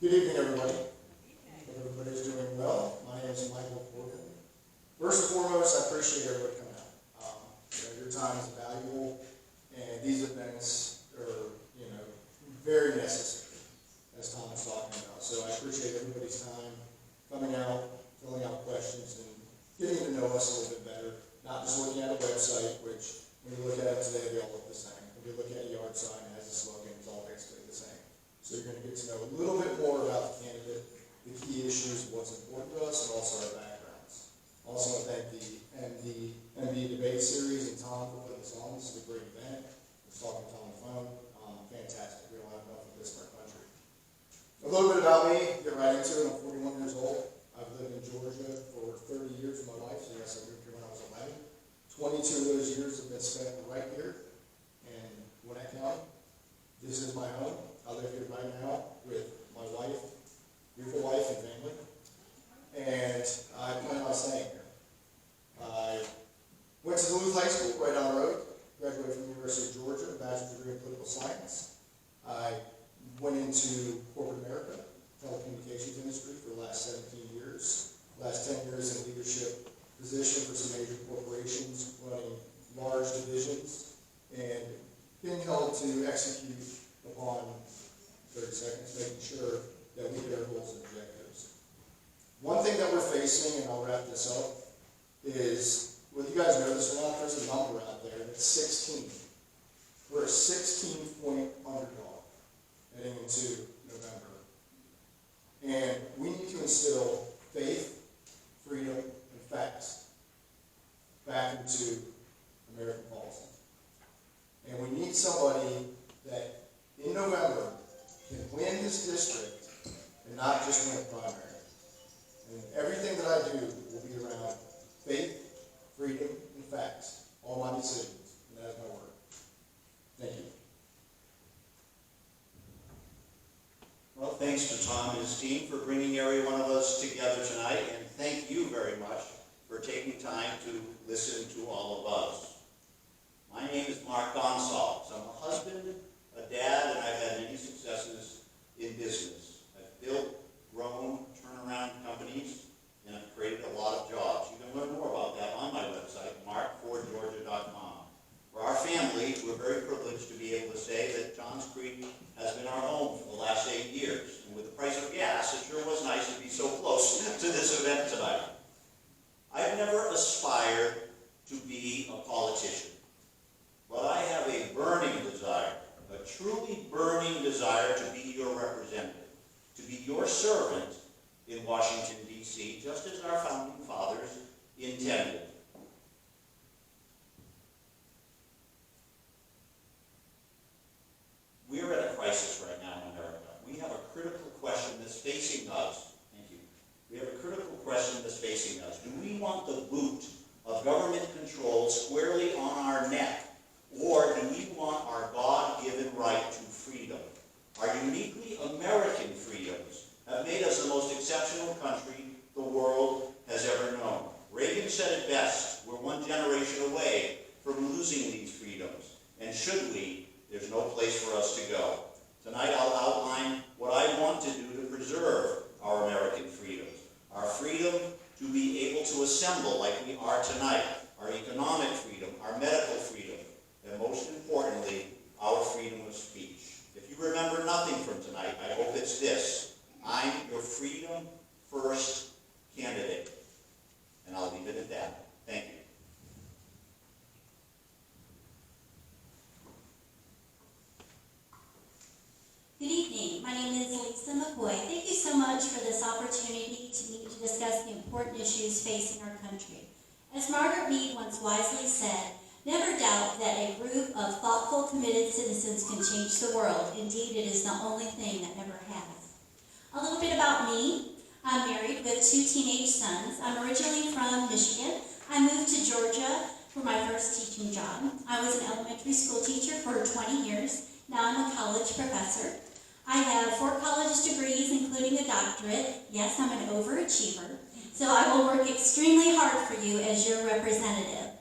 Good evening, everybody. Hope everybody's doing well. My name is Michael Corgan. First and foremost, I appreciate everybody coming out. Your time is valuable, and these events are, very necessary, as Tom was talking about. So I appreciate everybody's time coming out, filling out questions, and getting to know us a little bit better. Not just looking at a website, which when you look at it today, they all look the same. When you look at a yard sign, it has a slogan, it's all basically the same. So you're going to get to know a little bit more about the candidate, the key issues, what's important to us, and also our backgrounds. I also want to thank the MD Debate Series and Tom for putting this on. This is a great event. I was talking to Tom on the phone. Fantastic. We don't have enough of this in our country. A little bit about me, get right into it. I'm 41 years old. I've lived in Georgia for 30 years of my life. So yes, I moved here when I was 11. 22 of those years have been spent right here in Gwinnett County. This is my home. I live here right now with my wife, beautiful wife and family. And I plan on staying here. I went to Duluth High School right down the road. Graduated from the University of Georgia, a bachelor's degree in political science. I went into corporate America, telecommunications industry for the last 17 years. Last 10 years in leadership position for some major corporations, running large divisions, and being held to execute upon 30 seconds, making sure that we hit our goals and objectives. One thing that we're facing, and I'll wrap this up, is, whether you guys know this or not, there's a number out there, and it's 16. We're a 16-point underdog heading into November. And we need to instill faith, freedom, and facts back into American policy. And we need somebody that, in November, can win this district and not just win a primary. And everything that I do will be around faith, freedom, and facts. All my decisions. And that is my word. Thank you. Well, thanks to Tom and his team for bringing every one of us together tonight, and thank you very much for taking time to listen to all of us. My name is Mark Gonsalves. I'm a husband, a dad, and I've had many successes in business. I've built, grown, turnaround companies, and I've created a lot of jobs. You can learn more about that on my website, markfordgeorgia.com. For our family, we're very privileged to be able to say that Johns Creek has been our home for the last 8 years. And with the price of gas, it sure was nice to be so close to this event tonight. I've never aspired to be a politician, but I have a burning desire, a truly burning desire to be your representative, to be your servant in Washington, D.C., just as our founding fathers intended. We're at a crisis right now in America. We have a critical question that's facing us. Thank you. We have a critical question that's facing us. Do we want the boot of government control squarely on our neck, or do we want our God-given right to freedom? Our uniquely American freedoms have made us the most exceptional country the world has ever known. Reagan said it best: we're one generation away from losing these freedoms. And should we, there's no place for us to go. Tonight I'll outline what I want to do to preserve our American freedoms. Our freedom to be able to assemble like we are tonight. Our economic freedom, our medical freedom, and most importantly, our freedom of speech. If you remember nothing from tonight, I hope it's this: I'm your freedom first candidate. And I'll leave it at that. Thank you. Good evening. My name is Lisa McCoy. Thank you so much for this opportunity to meet to discuss the important issues facing our country. As Margaret Mead once wisely said, never doubt that a group of thoughtful, committed citizens can change the world. Indeed, it is the only thing that never has. A little bit about me. I'm married with 2 teenage sons. I'm originally from Michigan. I moved to Georgia for my first teaching job. I was an elementary school teacher for 20 years. Now I'm a college professor. I have 4 college degrees, including a doctorate. Yes, I'm an overachiever. So I will work extremely hard for you as your representative.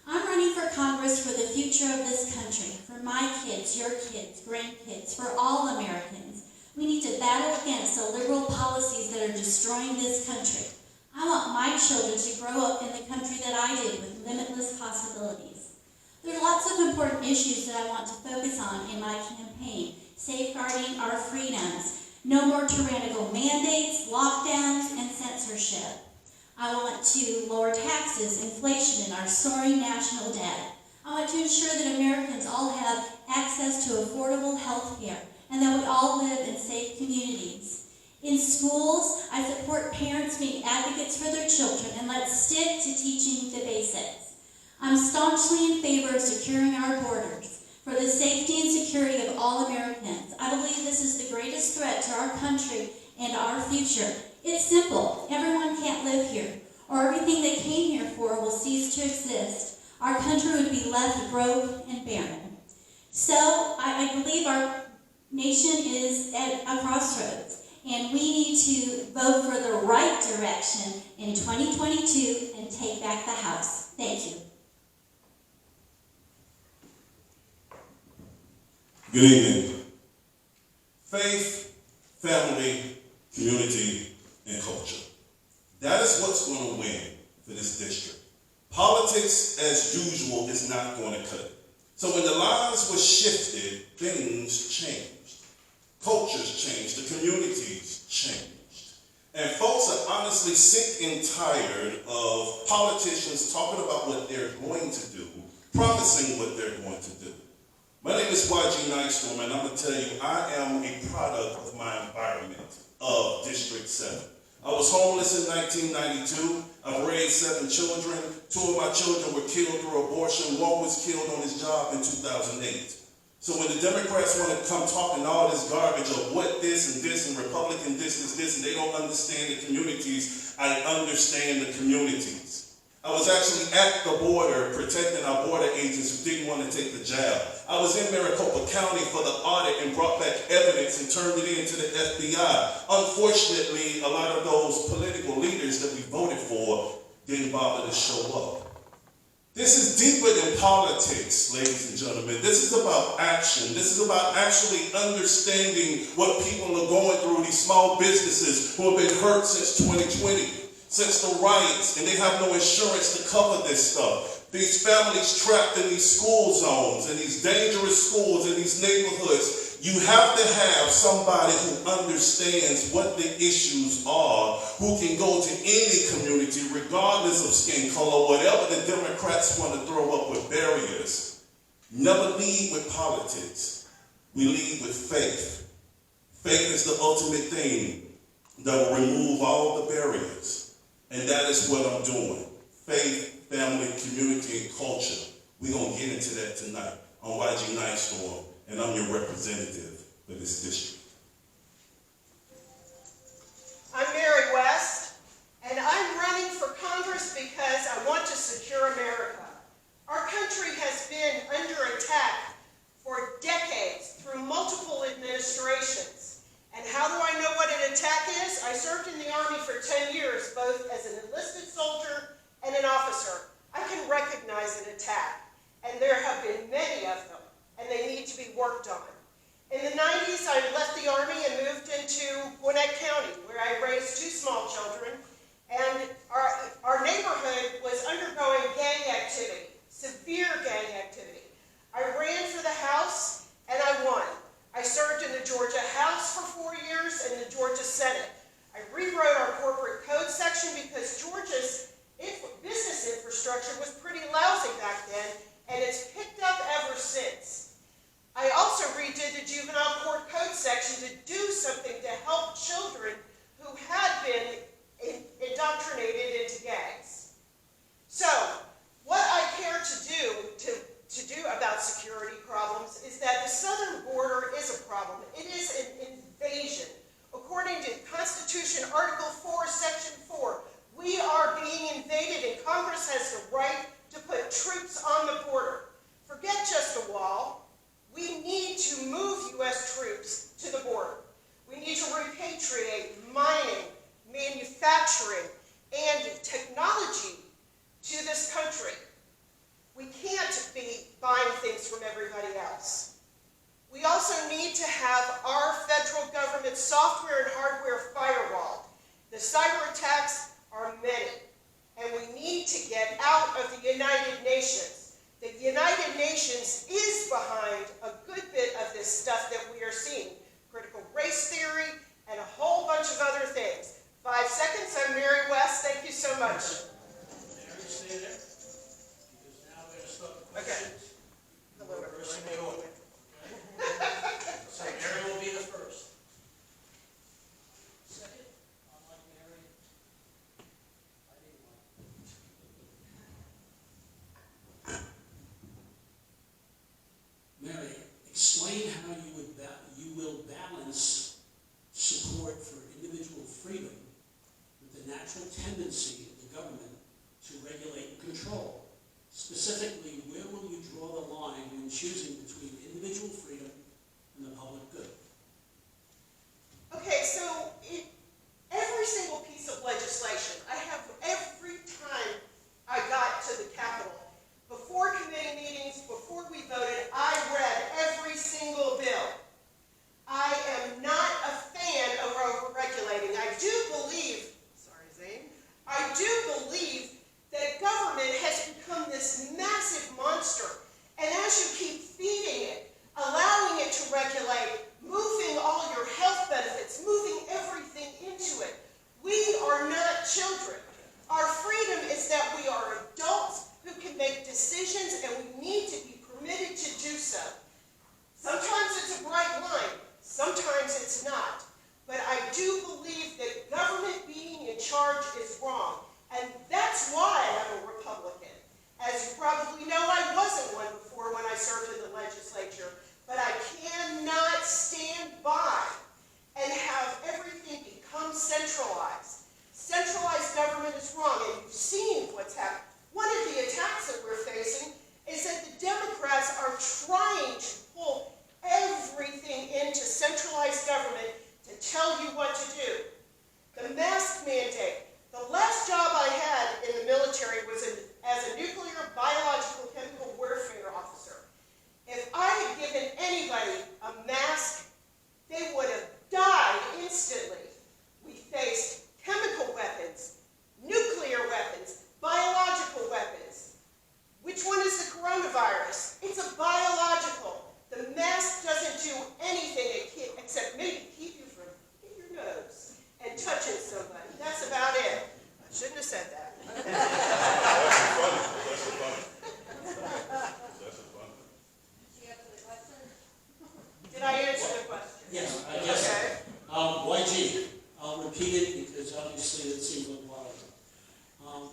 I'm running for Congress for the future of this country, for my kids, your kids, grandkids, for all Americans. We need to battle against the liberal policies that are destroying this country. I want my children to grow up in the country that I did with limitless possibilities. There are lots of important issues that I want to focus on in my campaign. Safeguarding our freedoms, no more tyrannical mandates, lockdowns, and censorship. I want to lower taxes, inflation, and our soaring national debt. I want to ensure that Americans all have access to affordable health care and that we all live in safe communities. In schools, I support parents being advocates for their children, and let's stick to teaching the basics. I'm staunchly in favor of securing our borders for the safety and security of all Americans. I believe this is the greatest threat to our country and our future. It's simple. Everyone can't live here, or everything they came here for will cease to exist. Our country would be left broke and barren. So I believe our nation is at a crossroads, and we need to vote for the right direction in 2022 and take back the House. Thank you. Good evening. Faith, family, community, and culture. That is what's going to win for this district. Politics, as usual, is not going to cut it. So when the lines were shifted, things changed. Cultures changed. The communities changed. And folks are honestly sick and tired of politicians talking about what they're going to do, promising what they're going to do. My name is YG Nystrom, and I'm going to tell you, I am a product of my environment of District 7. I was homeless in 1992. I've raised 7 children. 2 of my children were killed through abortion. 1 was killed on his job in 2008. So when the Democrats want to come talking all this garbage of what this and Republican this is this, and they don't understand the communities, I understand the communities. I was actually at the border protecting our border agents who didn't want to take the jab. I was in Maricopa County for the audit and brought back evidence and turned it into the FBI. Unfortunately, a lot of those political leaders that we voted for didn't bother to show up. This is deeper than politics, ladies and gentlemen. This is about action. This is about actually understanding what people are going through, these small businesses who have been hurt since 2020. Since the riots, and they have no insurance to cover this stuff. These families trapped in these school zones, in these dangerous schools, in these neighborhoods. You have to have somebody who understands what the issues are, who can go to any community, regardless of skin color, whatever the Democrats want to throw up with barriers. Never lead with politics. We lead with faith. Faith is the ultimate thing that will remove all the barriers. And that is what I'm doing. Faith, family, community, and culture. We're going to get into that tonight. I'm YG Nystrom, and I'm your representative for this district. I'm Mary West, and I'm running for Congress because I want to secure America. Our country has been under attack for decades through multiple administrations. And how do I know what an attack is? I served in the Army for 10 years, both as an enlisted soldier and an officer. I can recognize an attack, and there have been many of them, and they need to be worked on. In the 90s, I left the Army and moved into Gwinnett County, where I raised 2 small children, and our neighborhood was undergoing gang activity, severe gang activity. I ran for the House, and I won. I served in the Georgia House for 4 years and the Georgia Senate. I rewrote our corporate code section because Georgia's business infrastructure was pretty lousy back then, and it's picked up ever since. I also redid the juvenile court code section to do something to help children who had been indoctrinated into gangs. So, what I care to do about security problems is that the southern border is a problem. It is an invasion. According to Constitution Article 4, Section 4, we are being invaded, and Congress has the right to put troops on the border. Forget just a wall. We need to move U.S. troops to the border. We need to repatriate mining, manufacturing, and technology to this country. We can't be buying things from everybody else. We also need to have our federal government software and hardware firewalled. The cyber attacks are many, and we need to get out of the United Nations. The United Nations is behind a good bit of this stuff that we are seeing. Critical race theory and a whole bunch of other things. 5 seconds, I'm Mary West. Thank you so much. Mary, stay there, because now we're going to start the Okay. questions. Hello, Reversing everyone. the order. So Mary will be the first. Second, unlike Mary, I didn't want. Mary, explain how you will balance support for individual freedom with the natural tendency of the government to regulate and control. Specifically, where will you draw the line when choosing between individual freedom and the public good? Okay, so every single piece of legislation, I have every time I got to the Capitol, before committee meetings, before we voted, I read every single bill. I am not a fan of over-regulating. I do believe, sorry Zane, I do believe that government has become this massive monster. And as you keep feeding it, allowing it to regulate, moving all your health benefits, moving everything into it, we are not children. Our freedom is that we are adults who can make decisions, and we need to be permitted to do so. Sometimes it's a bright line, sometimes it's not. But I do believe that government being in charge is wrong. And that's why I'm a Republican. As you probably know, I wasn't one before when I served in the legislature. But I cannot stand by and have everything become centralized. Centralized government is wrong, and you've seen what's happened. One of the attacks that we're facing is that the Democrats are trying to pull everything into centralized government to tell you what to do. The mask mandate. The last job I had in the military was as a nuclear, biological, chemical warfare officer. If I had given anybody a mask, they would have died instantly. We faced chemical weapons, nuclear weapons, biological weapons. Which one is the coronavirus? It's a biological. The mask doesn't do anything except maybe keep you from hitting your nose and touching somebody. That's about it. I shouldn't have said that. Did I answer the question? Yes, I guess so. Okay. YG, I'll repeat it because obviously it seems like a while ago.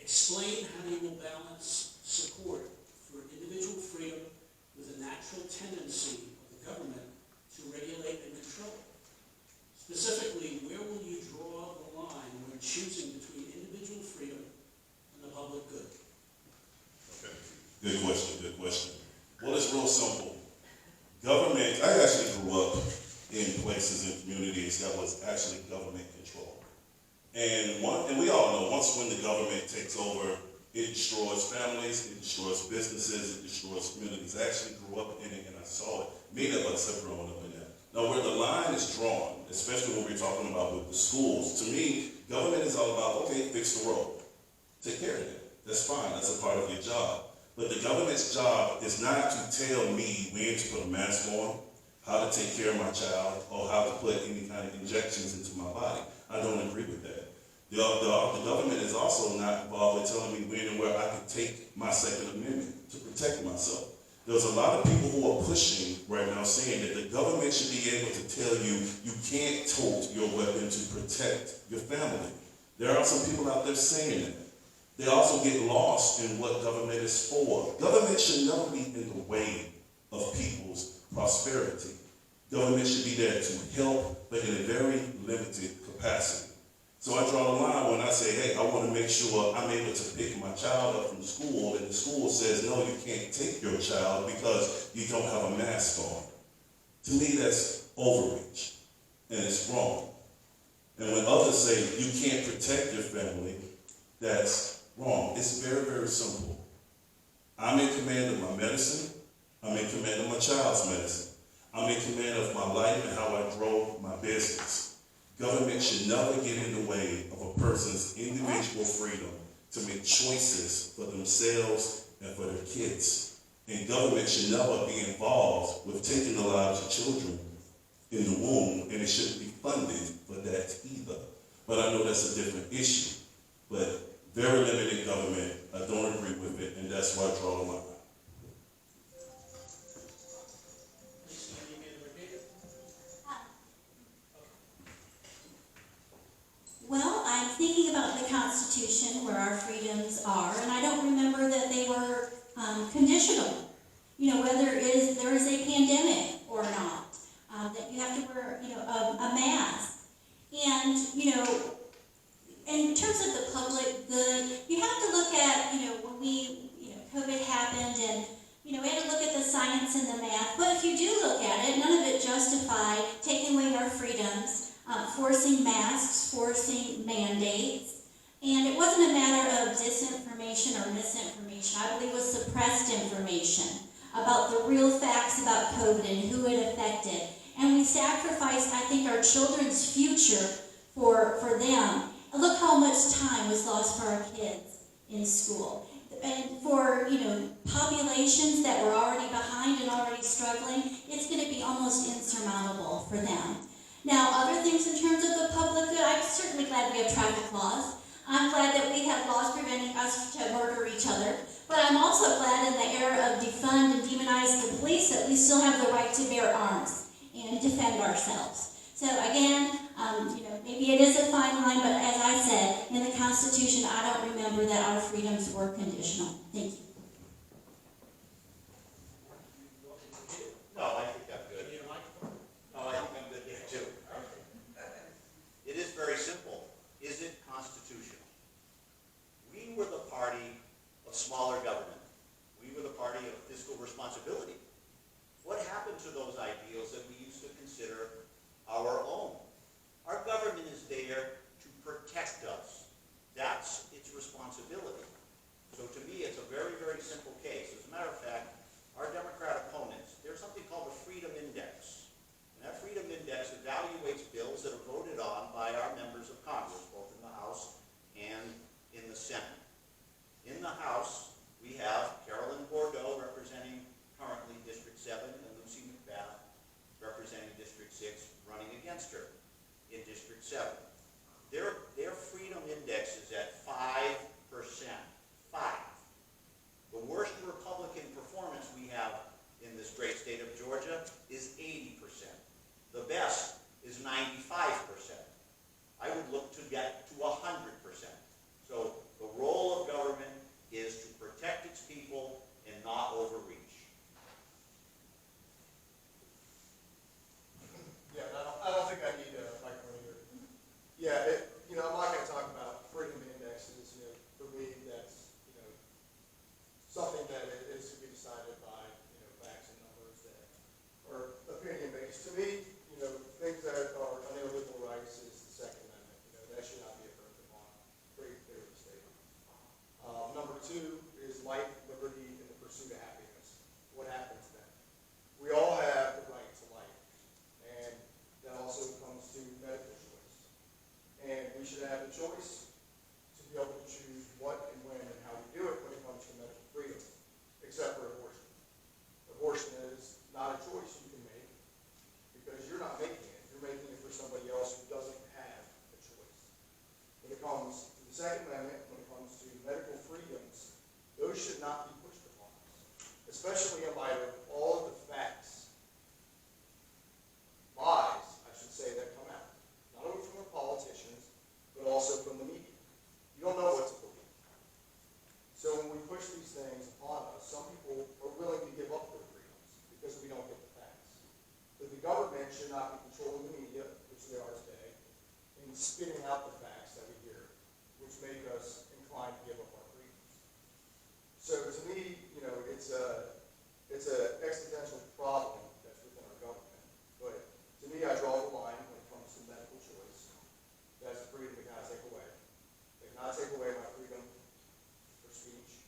Explain how you will balance support for individual freedom with a natural tendency of the government to regulate and control. Specifically, where will you draw the line when choosing between individual freedom and the public good? Okay. Good question, good question. Well, it's real simple. Government, I actually grew up in places and communities that was actually government controlled. And we all know, once when the government takes over, it destroys families, it destroys businesses, it destroys communities. I actually grew up in it and I saw it. Many of us have grown up in that. Now, where the line is drawn, especially when we're talking about with the schools, to me, government is all about, okay, fix the road. Take care of it. That's fine. That's a part of your job. But the government's job is not to tell me when to put a mask on, how to take care of my child, or how to put any kind of injections into my body. I don't agree with that. The government is also not involved with telling me when and where I can take my Second Amendment to protect myself. There's a lot of people who are pushing right now saying that the government should be able to tell you you can't tote your weapon to protect your family. There are some people out there saying that. They also get lost in what government is for. Government should never be in the way of people's prosperity. Government should be there to help, but in a very limited capacity. So I draw the line when I say, hey, I want to make sure I'm able to pick my child up from school, and the school says, no, you can't take your child because you don't have a mask on. To me, that's overreach, and it's wrong. And when others say you can't protect your family, that's wrong. It's very, very simple. I'm in command of my medicine, I'm in command of my child's medicine. I'm in command of my life and how I grow my business. Government should never get in the way of a person's individual freedom to make choices for themselves and for their kids. And government should never be involved with taking the lives of children in the womb, and it shouldn't be funded for that either. But I know that's a different issue. But very limited government, I don't agree with it, and that's why I draw the line. Lisa, you need me to repeat it? Well, I'm thinking about the Constitution where our freedoms are, and I don't remember that they were conditional. You know, whether there is a pandemic or not, that you have to wear, a mask. And, in terms of the public good, you have to look at, when COVID happened and, we had to look at the science and the math. But if you do look at it, none of it justified taking away our freedoms, forcing masks, forcing mandates. And it wasn't a matter of disinformation or misinformation. I believe it was suppressed information about the real facts about COVID and who it affected. And we sacrificed, I think, our children's future for them. Look how much time was lost for our kids in school. And for, populations that were already behind and already struggling, it's going to be almost insurmountable for them. Now, other things in terms of the public good, I'm certainly glad we have traffic laws. I'm glad that we have laws preventing us to murder each other. But I'm also glad in the era of defund and demonize the police that we still have the right to bear arms and defend ourselves. So again, maybe it is a fine line, but as I said, in the Constitution, I don't remember that our freedoms were conditional. Thank you. No, I think I'm good. You need a microphone? No, I think I'm good here too. It is very simple. Is it constitutional? We were the party of smaller government. We were the party of fiscal responsibility. What happened to those ideals that we used to consider our own? Our government is there to protect us. That's its responsibility. So to me, it's a very, very simple case. As a matter of fact, our Democrat opponents, there's something called the Freedom Index. And that Freedom Index evaluates bills that are voted on by our members of Congress, both in the House and in the Senate. In the House, we have Carolyn Bordeaux representing currently District 7 and Lucy McBath representing District 6 running against her in District 7. Their Freedom Index is at 5%. 5. The worst Republican performance we have in this great state of Georgia is 80%. The best is 95%. I would look to get to 100%. So the role of government is to protect its people and not overreach. Yeah, I don't think I need a microphone either. Yeah, I'm not going to talk about freedom indexes. For me, that's something that is to be decided by facts and numbers that are opinion based. To me, things that are unalienable rights is the Second Amendment. That should not be affirmed upon. Pretty clearly stated. Number 2 is life, liberty, and the pursuit of happiness. What happens then? We all have the right to life, and that also comes to medical choice. And we should have the choice to be able to choose what and when and how we do it when it comes to medical freedom, except for abortion. Abortion is not a choice you can make because you're not making it. You're making it for somebody else who doesn't have a choice. When it comes to the Second Amendment, when it comes to medical freedoms, those should not be pushed upon us, especially in light of all of the facts, lies, I should say, that come out, not only from the politicians, but also from the media. You don't know what to believe. So when we push these things upon us, some people are willing to give up their freedoms because we don't get the facts. But the government should not be controlling the media, which they are today, and spitting out the facts that we hear, which make us inclined to give up our freedoms. So to me, it's an existential problem that's within our government. But to me, I draw the line when it comes to medical choice. That's a freedom they cannot take away. They cannot take away my freedom for speech,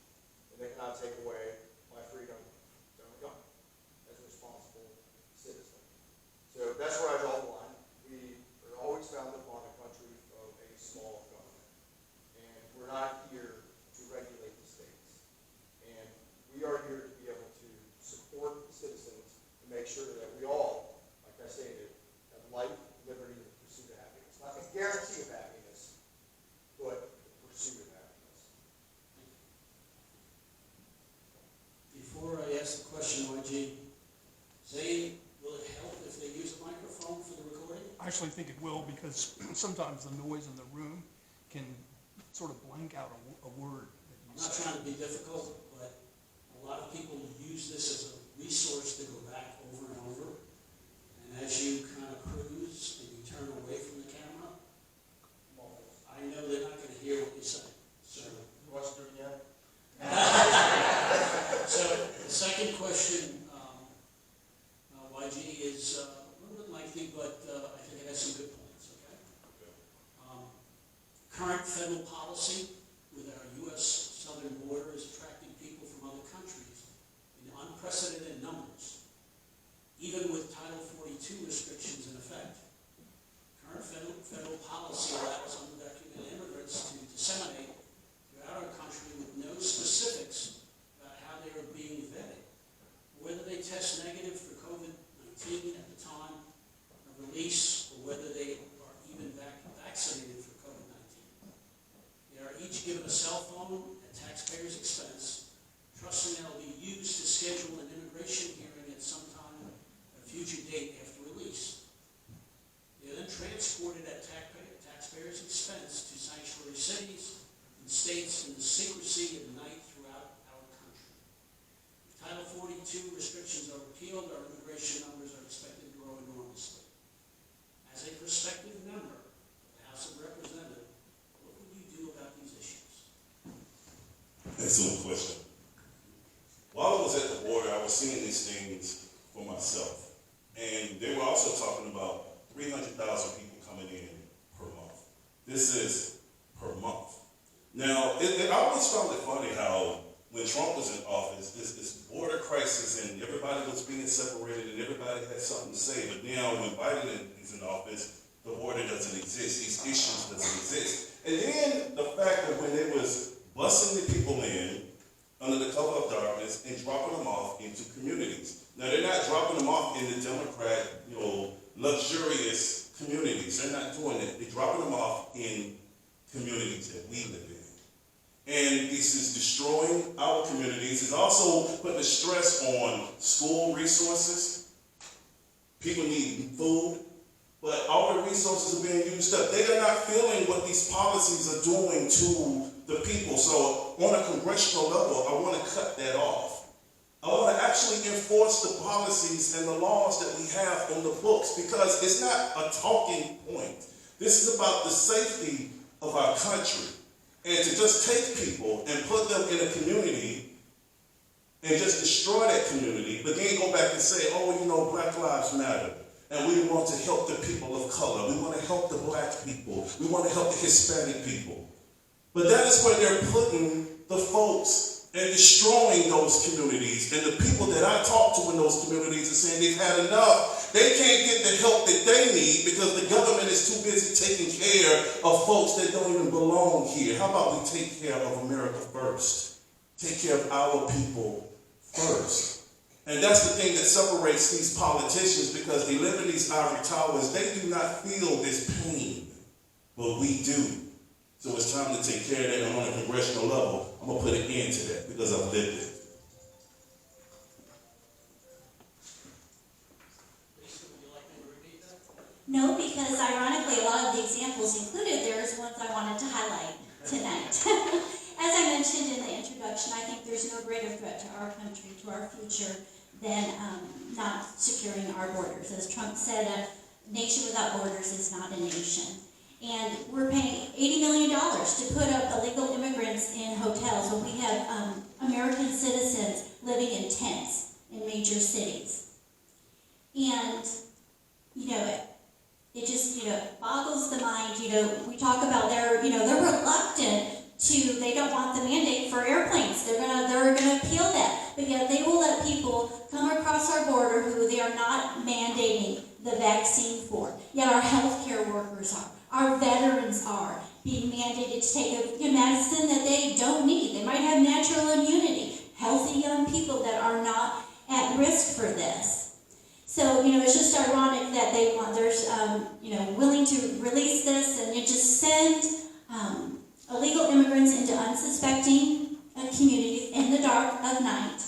and they cannot take away my freedom to own a gun. actually think it will, because sometimes the noise in the room can sort of blank out a word that you I'm not say. trying to be difficult, but a lot of people use this as a resource to go back over and over. And as you kind of cruise and you turn away from the camera, I know they're not going to hear what you say. So, You want us to do it again? so the second question, YG, is a little bit lengthy, but I think it has some good points, okay? Current federal policy with our U.S. southern border is attracting people from other countries in unprecedented numbers, even with Title 42 restrictions in effect. Current federal policy allows undocumented immigrants to disseminate throughout our country with no specifics about how they are being vetted, whether they test negative for COVID-19 at the time of release, or whether they are even vaccinated for COVID-19. They are each given a cell phone at taxpayers' expense, trusting that it will be used to schedule an immigration hearing at some time at a future date after release. They are then transported at taxpayers' expense to sanctuary cities and states in the secrecy of the night throughout our country. If Title 42 restrictions are repealed, our immigration numbers are expected to grow enormously. As a prospective member of the House of Representatives, what would you do about these issues? Excellent question. While I was at the border, I was seeing these things for myself. And they were also talking about 300,000 people coming in per month. This is per month. Now, I always found it funny how when Trump was in office, this border crisis and everybody was being separated and everybody had something to say. But now when Biden is in office, the border doesn't exist. These issues doesn't exist. And then the fact that when they was busing the people in under the cover of darkness and dropping them off into communities. Now, they're not dropping them off in the Democrat, luxurious communities. They're not doing that. They're dropping them off in communities that we live in. And this is destroying our communities. It's also putting the stress on school resources. People need food, but all the resources are being used up. They are not feeling what these policies are doing to the people. So on a congressional level, I want to cut that off. I want to actually enforce the policies and the laws that we have on the books, because it's not a talking point. This is about the safety of our country. And to just take people and put them in a community and just destroy that community, but then go back and say, Black Lives Matter, and we want to help the people of color. We want to help the black people. We want to help the Hispanic people. But that is where they're putting the folks and destroying those communities. And the people that I talk to in those communities are saying they've had enough. They can't get the help that they need because the government is too busy taking care of folks that don't even belong here. How about we take care of America first? Take care of our people first. And that's the thing that separates these politicians, because they live in these ivory towers. They do not feel this pain, but we do. So it's time to take care of that. And on a congressional level, I'm going to put an end to that because I've lived it. Lisa, would you like me to repeat that? No, because ironically, a lot of the examples included there is ones I wanted to highlight tonight. As I mentioned in the introduction, I think there's no greater threat to our country, to our future, than not securing our borders. As Trump said, a nation without borders is not a nation. And we're paying $80 million to put up illegal immigrants in hotels when we have American citizens living in tents in major cities. And, it just, boggles the mind. We talk about they're reluctant to, they don't want the mandate for airplanes. They're gonna appeal that. But yet they will let people come across our border who they are not mandating the vaccine for. Yet our healthcare workers are. Our veterans are being mandated to take a medicine that they don't need. They might have natural immunity. Healthy young people that are not at risk for this. So, it's just ironic that they're willing to release this and you just send illegal immigrants into unsuspecting communities in the dark of night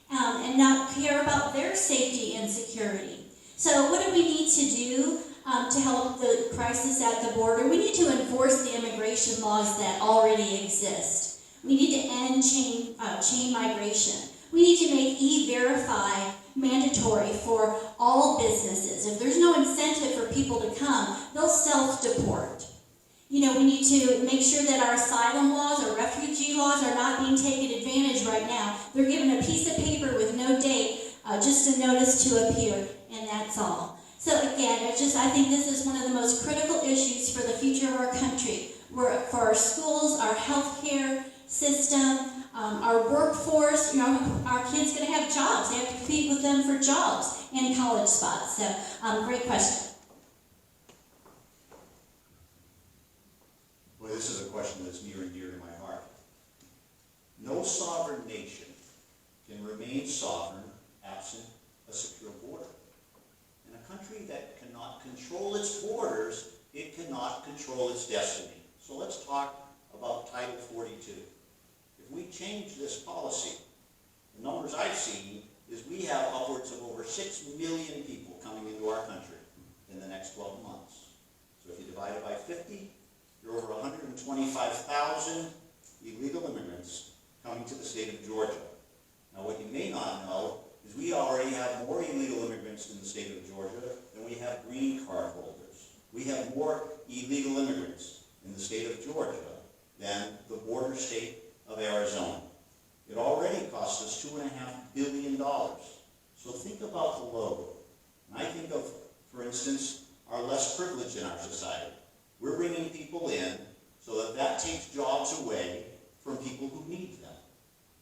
and not care about their safety and security. So what do we need to do? to help the crisis at the border. We need to enforce the immigration laws that already exist. We need to end chain migration. We need to make E-Verify mandatory for all businesses. If there's no incentive for people to come, they'll self-deport. We need to make sure that our asylum laws, our refugee laws are not being taken advantage right now. They're given a piece of paper with no date, just a notice to appear, and that's all. So again, I think this is one of the most critical issues for the future of our country. For our schools, our healthcare system, our workforce, our kids going to have jobs. They have to compete with them for jobs and college spots. So, great question. Well, this is a question that's near and dear to my heart. No sovereign nation can remain sovereign absent a secure border. And a country that cannot control its borders, it cannot control its destiny. So let's talk about Title 42. If we change this policy, the numbers I've seen is we have upwards of over 6 million people coming into our country in the next 12 months. So if you divide it by 50, you're over 125,000 illegal immigrants coming to the state of Georgia. Now what you may not know is we already have more illegal immigrants in the state of Georgia than we have green card holders. We have more illegal immigrants in the state of Georgia than the border state of Arizona. It already costs us $2.5 billion. So think about the load. And I think of, for instance, our less privileged in our society. We're bringing people in so that takes jobs away from people who need them.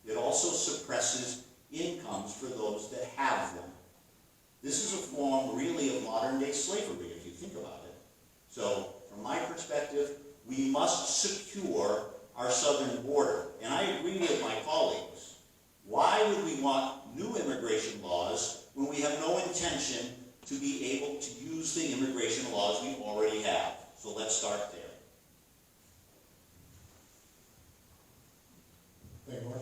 It also suppresses incomes for those that have them. This is a form really of modern day slavery if you think about it. So from my perspective, we must secure our southern border. And I agree with my colleagues. Why would we want new immigration laws when we have no intention to be able to use the immigration laws we already have? So let's start there. Thank you, Mark.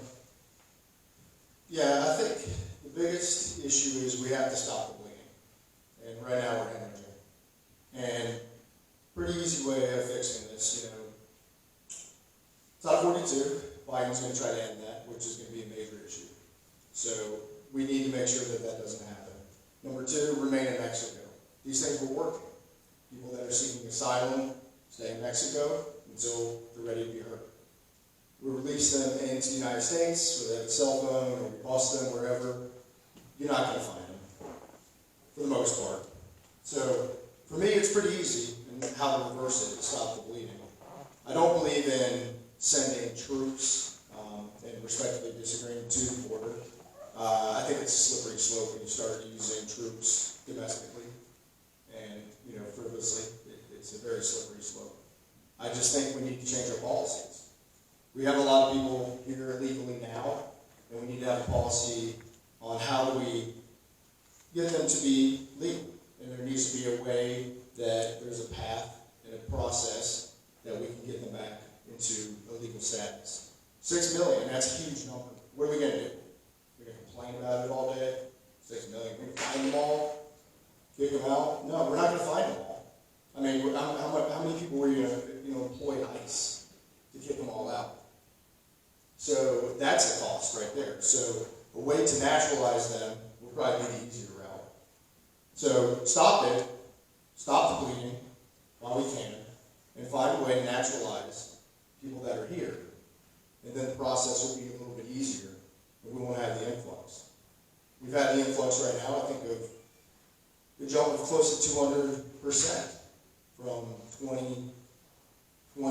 Yeah, I think the biggest issue is we have to stop the bleeding. And right now we're hemorrhaging. And pretty easy way of fixing this, Title 42, Biden's going to try to end that, which is going to be a major issue. So we need to make sure that that doesn't happen. Number two, remain in Mexico. These things were working. People that are seeking asylum stay in Mexico until they're ready to be heard. We release them into the United States, whether they have a cell phone or we bust them wherever. You're not going to find them, for the most part. So for me, it's pretty easy in how to reverse it to stop the bleeding. I don't believe in sending troops, and respectfully disagreeing, to the border. I think it's a slippery slope when you start using troops domestically and, frivolously. It's a very slippery slope. I just think we need to change our policies. We have a lot of people here illegally now, and we need to have a policy on how do we get them to be legal. And there needs to be a way that there's a path and a process that we can get them back into a legal status. 6 million, that's a huge number. What are we going to do? We're going to complain about it all day? 6 million, we're going to find them all? Kick them out? No, we're not going to find them all. I mean, how many people were you going to employ ICE to kick them all out? So that's a cost right there. So a way to naturalize them would probably be the easier route. So stop it, stop the bleeding while we can, and find a way to naturalize people that are here. And then the process will be a little bit easier, but we won't have the influx. We've had the influx right now, I think, of a jump of close to 200% from 20